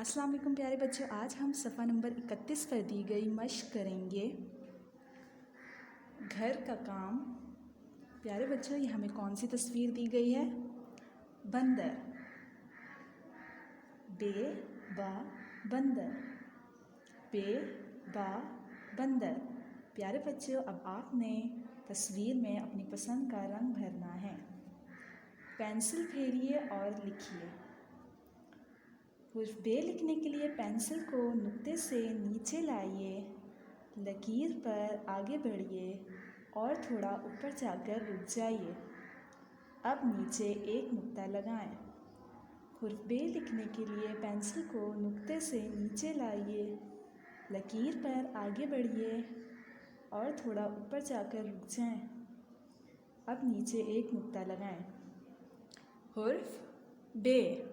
अस्सलाम वालेकुम प्यारे बच्चों, आज हम सफ़ा नंबर 31 पर दी गई मश्क करेंगे घर का काम। प्यारे बच्चों, ये हमें कौन सी तस्वीर दी गई है? बंदर, बे बा बंदर, बे बा बंदर। प्यारे बच्चों, अब आपने तस्वीर में अपनी पसंद का रंग भरना है। पेंसिल फेरिए और लिखिए। हुर्फ बे लिखने के लिए पेंसिल को नुक्ते से नीचे लाइए, लकीर पर आगे बढ़िए और थोड़ा ऊपर जाकर रुक जाइए। अब नीचे एक नुक्ता लगाएं। हुर्फ बे लिखने के लिए पेंसिल को नुक्ते से नीचे लाइए, लकीर पर आगे बढ़िए और थोड़ा ऊपर जाकर रुक जाएं। अब नीचे एक नुक्ता लगाएं। हुर्फ बे,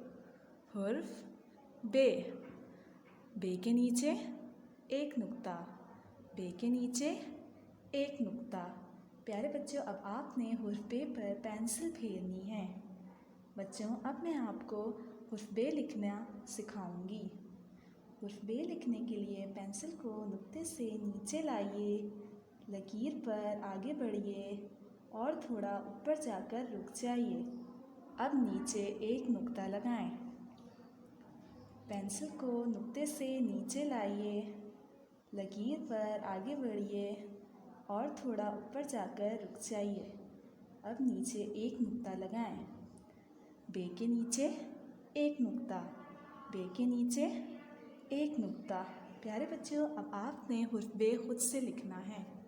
हुर्फ बे, बे के नीचे एक नुक्ता, बे के नीचे एक नुक्ता। प्यारे बच्चों, अब आपने हुर्फ बे पर पेंसिल फेरनी है। बच्चों, अब मैं आपको हुर्फ बे लिखना सिखाऊंगी। हुर्फ बे लिखने के लिए पेंसिल को नुक्ते से नीचे लाइए, लकीर पर आगे बढ़िए और थोड़ा ऊपर जाकर रुक जाइए। अब नीचे एक नुक्ता लगाएं। पेंसिल को नुक्ते से नीचे लाइए, लकीर पर आगे बढ़िए और थोड़ा ऊपर जाकर रुक जाइए। अब नीचे एक नुक्ता लगाएं। बे के नीचे एक नुक्ता, बे के नीचे एक नुक्ता। प्यारे बच्चों, अब आपने हुर्फ बे खुद से लिखना है।